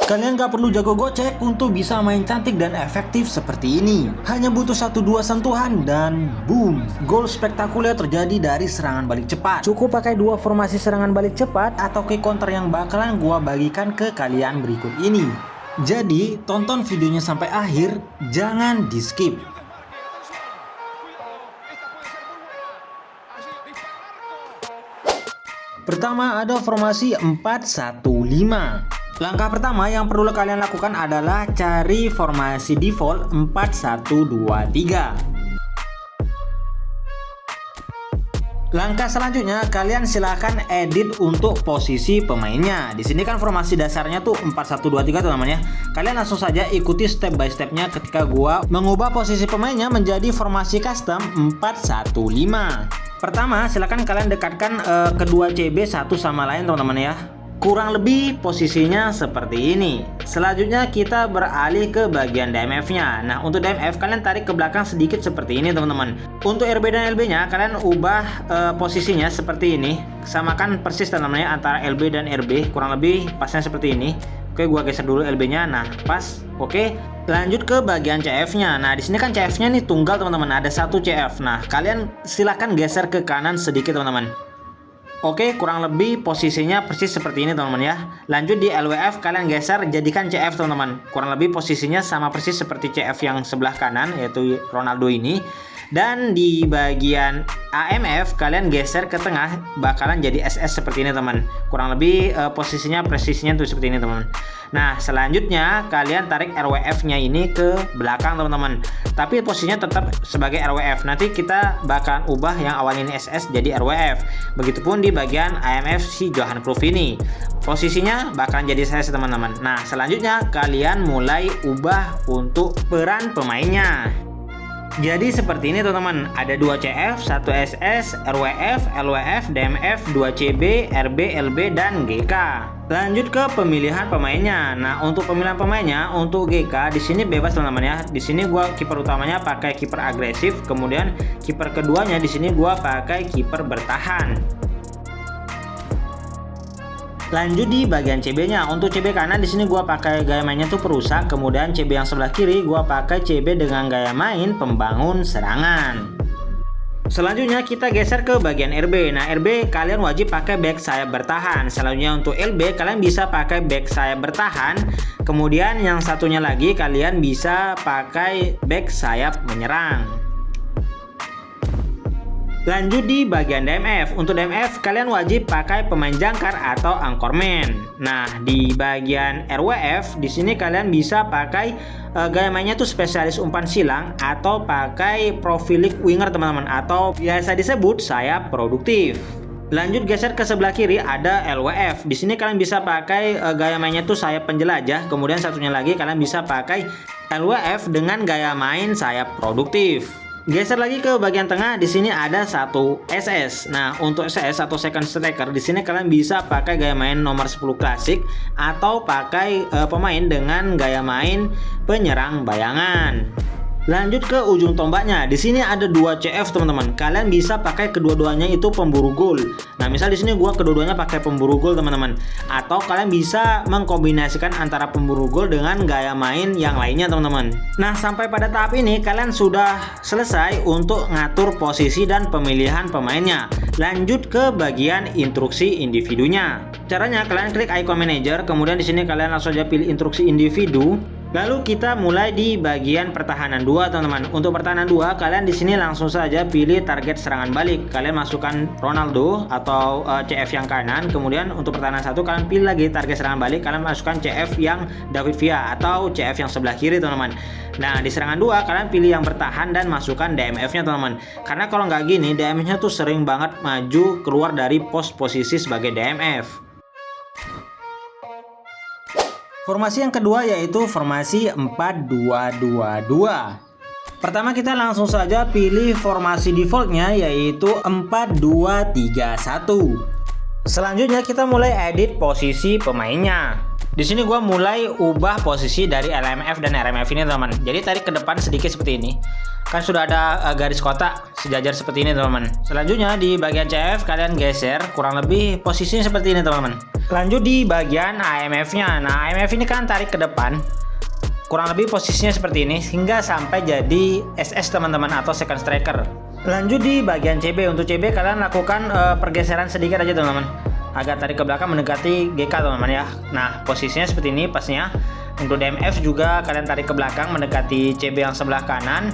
Kalian gak perlu jago gocek untuk bisa main cantik dan efektif seperti ini. Hanya butuh 1-2 sentuhan dan boom, gol spektakuler terjadi dari serangan balik cepat. Cukup pakai 2 formasi serangan balik cepat atau quick counter yang bakalan gua bagikan ke kalian berikut ini. Jadi tonton videonya sampai akhir, jangan di skip. Pertama ada formasi 4-1-5. Langkah pertama yang perlu kalian lakukan adalah cari formasi default 4-1-2-3. Langkah selanjutnya kalian silahkan edit untuk posisi pemainnya. Di sini kan formasi dasarnya tuh 4-1-2-3 tuh namanya. Kalian langsung saja ikuti step by stepnya ketika gua mengubah posisi pemainnya menjadi formasi custom 4-1-5. Pertama, silakan kalian dekatkan kedua CB satu sama lain teman-teman ya. Kurang lebih posisinya seperti ini. Selanjutnya kita beralih ke bagian DMF-nya. Nah, untuk DMF kalian tarik ke belakang sedikit seperti ini teman-teman. Untuk RB dan LB-nya kalian ubah posisinya seperti ini. Samakan persis teman-teman ya antara LB dan RB. Kurang lebih pasnya seperti ini. Oke, gua geser dulu LB-nya. Nah, pas. Oke. Lanjut ke bagian CF-nya. Nah, di sini kan CF-nya nih tunggal teman-teman. Ada 1 CF. Nah, kalian silahkan geser ke kanan sedikit teman-teman. Oke, kurang lebih posisinya persis seperti ini teman-teman ya. Lanjut di LWF kalian geser jadikan CF teman-teman. Kurang lebih posisinya sama persis seperti CF yang sebelah kanan yaitu Ronaldo ini. Dan di bagian AMF kalian geser ke tengah bakalan jadi SS seperti ini teman. Kurang lebih posisinya presisinya tuh seperti ini teman. Nah, selanjutnya kalian tarik RWF-nya ini ke belakang teman-teman. Tapi posisinya tetap sebagai RWF. Nanti kita bakalan ubah yang awalnya ini SS jadi RWF. Begitupun di bagian AMF si Johan Cruyff ini. Posisinya bakalan jadi SS teman-teman. Nah, selanjutnya kalian mulai ubah untuk peran pemainnya. Jadi seperti ini teman-teman, ada 2 CF, 1 SS, RWF, LWF, DMF, 2 CB, RB, LB, dan GK. Lanjut ke pemilihan pemainnya. Nah, untuk pemilihan pemainnya untuk GK di sini bebas teman-teman ya. Di sini gua kiper utamanya pakai kiper agresif, kemudian kiper keduanya di sini gua pakai kiper bertahan. Lanjut di bagian CB-nya. Untuk CB kanan di sini gua pakai gaya mainnya tuh perusak, kemudian CB yang sebelah kiri gua pakai CB dengan gaya main pembangun serangan. Selanjutnya kita geser ke bagian RB. Nah, RB kalian wajib pakai back sayap bertahan. Selanjutnya untuk LB kalian bisa pakai back sayap bertahan. Kemudian yang satunya lagi kalian bisa pakai back sayap menyerang. Lanjut di bagian DMF. Untuk DMF kalian wajib pakai pemain jangkar atau anchorman. Nah, di bagian RWF di sini kalian bisa pakai gaya mainnya tuh spesialis umpan silang atau pakai profilik winger teman-teman atau biasa disebut sayap produktif. Lanjut geser ke sebelah kiri ada LWF. Di sini kalian bisa pakai gaya mainnya tuh sayap penjelajah. Kemudian satunya lagi kalian bisa pakai LWF dengan gaya main sayap produktif. Geser lagi ke bagian tengah, di sini ada 1 SS. Nah, untuk SS atau second striker di sini kalian bisa pakai gaya main nomor 10 klasik atau pakai pemain dengan gaya main penyerang bayangan. Lanjut ke ujung tombaknya. Di sini ada 2 CF teman-teman. Kalian bisa pakai kedua-duanya itu pemburu gol. Nah, misal di sini gua kedua-duanya pakai pemburu gol teman-teman. Atau kalian bisa mengkombinasikan antara pemburu gol dengan gaya main yang lainnya teman-teman. Nah, sampai pada tahap ini kalian sudah selesai untuk ngatur posisi dan pemilihan pemainnya. Lanjut ke bagian instruksi individunya. Caranya kalian klik icon manager, kemudian di sini kalian langsung saja pilih instruksi individu. Lalu kita mulai di bagian pertahanan 2 teman-teman. Untuk pertahanan 2 kalian di sini langsung saja pilih target serangan balik. Kalian masukkan Ronaldo atau CF yang kanan. Kemudian untuk pertahanan 1 kalian pilih lagi target serangan balik. Kalian masukkan CF yang David Villa atau CF yang sebelah kiri teman-teman. Nah, di serangan 2 kalian pilih yang bertahan dan masukkan DMF-nya teman-teman. Karena kalau nggak gini DMF-nya tuh sering banget maju keluar dari posisi sebagai DMF. Formasi yang kedua yaitu formasi 4-2-2-2. Pertama kita langsung saja pilih formasi defaultnya yaitu 4-2-3-1. Selanjutnya kita mulai edit posisi pemainnya. Di sini gua mulai ubah posisi dari LMF dan RMF ini teman-teman. Jadi tarik ke depan sedikit seperti ini. Kan sudah ada garis kotak sejajar seperti ini teman-teman. Selanjutnya di bagian CF kalian geser kurang lebih posisinya seperti ini teman-teman. Lanjut di bagian AMF-nya. Nah, AMF ini kan tarik ke depan. Kurang lebih posisinya seperti ini hingga sampai jadi SS teman-teman atau second striker. Lanjut di bagian CB. Untuk CB kalian lakukan pergeseran sedikit aja teman-teman. Agak tarik ke belakang mendekati GK teman-teman ya. Nah, posisinya seperti ini pasnya. Untuk DMF juga kalian tarik ke belakang mendekati CB yang sebelah kanan.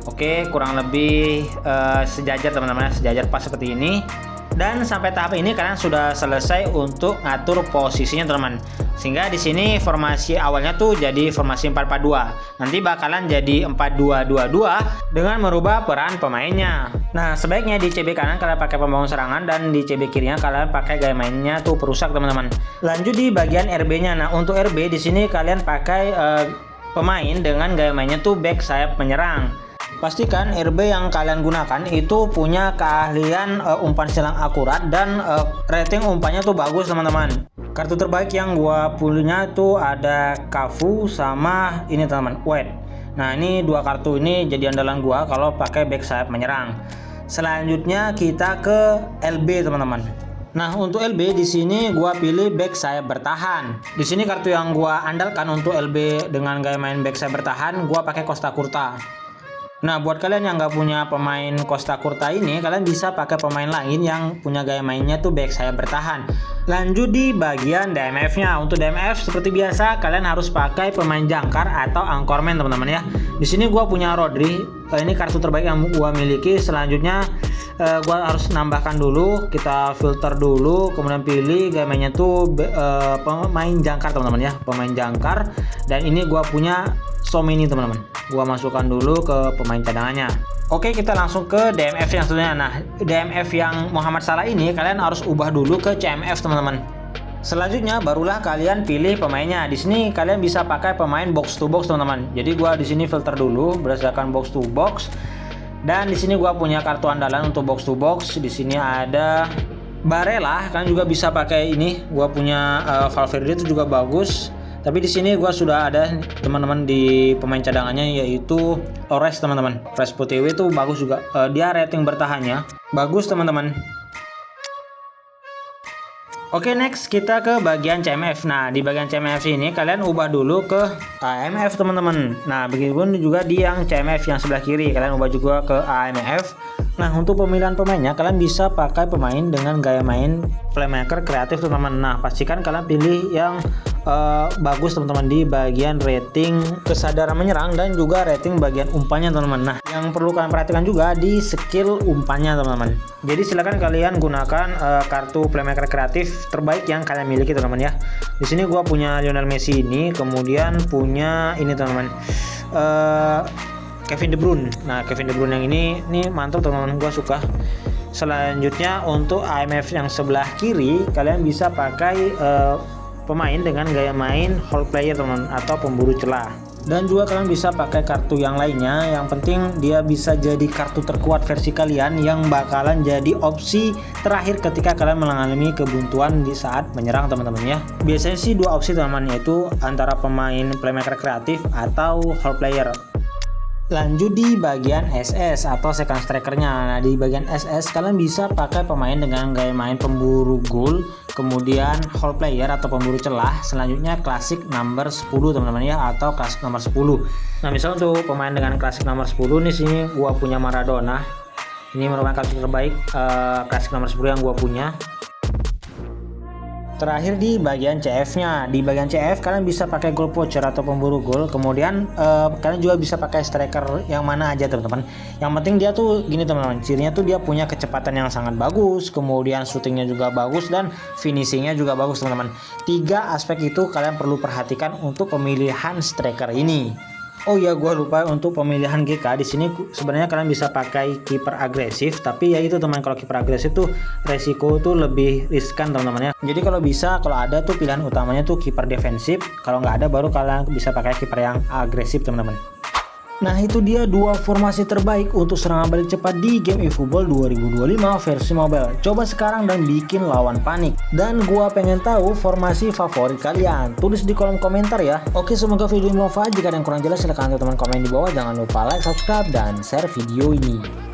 Oke, kurang lebih sejajar teman-teman ya, sejajar pas seperti ini. Dan sampai tahap ini kalian sudah selesai untuk ngatur posisinya teman-teman. Sehingga di sini formasi awalnya tuh jadi formasi 4-4-2. Nanti bakalan jadi 4-2-2-2 dengan merubah peran pemainnya. Nah, sebaiknya di CB kanan kalian pakai pembangun serangan dan di CB kirinya kalian pakai gaya mainnya tuh perusak teman-teman. Lanjut di bagian RB-nya. Nah, untuk RB di sini kalian pakai pemain dengan gaya mainnya tuh back sayap menyerang. Pastikan RB yang kalian gunakan itu punya keahlian umpan silang akurat dan rating umpannya tuh bagus teman-teman. Kartu terbaik yang gua punya tuh ada Cafu sama ini teman-teman, White. Nah, ini dua kartu ini jadi andalan gua kalau pakai back sayap menyerang. Selanjutnya kita ke LB teman-teman. Nah, untuk LB di sini gua pilih back sayap bertahan. Di sini kartu yang gua andalkan untuk LB dengan gaya main back sayap bertahan, gua pakai Costa Curta. Nah, buat kalian yang nggak punya pemain Costa Curta ini, kalian bisa pakai pemain lain yang punya gaya mainnya tuh back sayap bertahan. Lanjut di bagian DMF-nya. Untuk DMF seperti biasa kalian harus pakai pemain jangkar atau anchorman teman-teman ya. Di sini gua punya Rodri. Ini kartu terbaik yang gua miliki. Selanjutnya gua harus nambahkan dulu, kita filter dulu, kemudian pilih gaya mainnya tuh pemain jangkar teman-teman ya, pemain jangkar. Dan ini gua punya Somini teman-teman. Gua masukkan dulu ke pemain cadangannya. Oke, kita langsung ke DMF yang selanjutnya. Nah, DMF yang Muhammad Salah ini kalian harus ubah dulu ke CMF teman-teman. Selanjutnya barulah kalian pilih pemainnya. Di sini kalian bisa pakai pemain box to box teman-teman. Jadi gua di sini filter dulu berdasarkan box to box. Dan di sini gua punya kartu andalan untuk box to box. Di sini ada Barella, kalian juga bisa pakai ini. Gua punya Valverde itu juga bagus. Tapi di sini gua sudah ada teman-teman di pemain cadangannya yaitu Ores teman-teman. Respo TW itu bagus juga. Dia rating bertahannya bagus teman-teman. Oke, next kita ke bagian CMF. Nah, di bagian CMF ini kalian ubah dulu ke AMF teman-teman. Nah, begitupun juga di yang CMF yang sebelah kiri kalian ubah juga ke AMF. Nah, untuk pemilihan pemainnya kalian bisa pakai pemain dengan gaya main playmaker kreatif teman-teman. Nah, pastikan kalian pilih yang bagus teman-teman di bagian rating kesadaran menyerang dan juga rating bagian umpannya teman-teman. Nah, yang perlu kalian perhatikan juga di skill umpannya teman-teman. Jadi silakan kalian gunakan kartu playmaker kreatif terbaik yang kalian miliki teman-teman ya. Di sini gua punya Lionel Messi ini, kemudian punya ini teman-teman. Kevin De Bruyne. Nah, Kevin De Bruyne yang ini mantap teman-teman, gua suka. Selanjutnya untuk AMF yang sebelah kiri kalian bisa pakai pemain dengan gaya main hole player teman atau pemburu celah. Dan juga kalian bisa pakai kartu yang lainnya. Yang penting dia bisa jadi kartu terkuat versi kalian yang bakalan jadi opsi terakhir ketika kalian mengalami kebuntuan di saat menyerang teman-teman ya. Biasanya sih dua opsi teman-teman, yaitu antara pemain playmaker kreatif atau hole player. Lanjut di bagian SS atau second strikernya. Nah, di bagian SS kalian bisa pakai pemain dengan gaya main pemburu gol, kemudian hole player atau pemburu celah. Selanjutnya klasik nomor 10 teman-teman ya, atau klasik nomor 10. Nah, misal untuk pemain dengan klasik nomor 10 nih, sini gua punya Maradona. Ini merupakan kartu terbaik klasik nomor 10 yang gua punya. Terakhir di bagian CF-nya. Di bagian CF kalian bisa pakai goal poacher atau pemburu gol. Kemudian kalian juga bisa pakai striker yang mana aja teman-teman. Yang penting dia tuh gini teman-teman. Cirinya tuh dia punya kecepatan yang sangat bagus, kemudian shootingnya juga bagus dan finishingnya juga bagus teman-teman. 3 aspek itu kalian perlu perhatikan untuk pemilihan striker ini. Oh ya, gue lupa untuk pemilihan GK. Di sini sebenarnya kalian bisa pakai kiper agresif, tapi ya itu teman, kalau kiper agresif tuh resiko tuh lebih riskan teman-teman ya. Jadi kalau bisa, kalau ada tuh pilihan utamanya tuh kiper defensif. Kalau nggak ada baru kalian bisa pakai kiper yang agresif teman-teman. Nah itu dia dua formasi terbaik untuk serangan balik cepat di game eFootball 2025 versi mobile. Coba sekarang dan bikin lawan panik. Dan gua pengen tahu formasi favorit kalian. Tulis di kolom komentar ya. Oke, semoga video ini bermanfaat. Jika ada yang kurang jelas silahkan teman-teman komen di bawah. Jangan lupa like, subscribe, dan share video ini.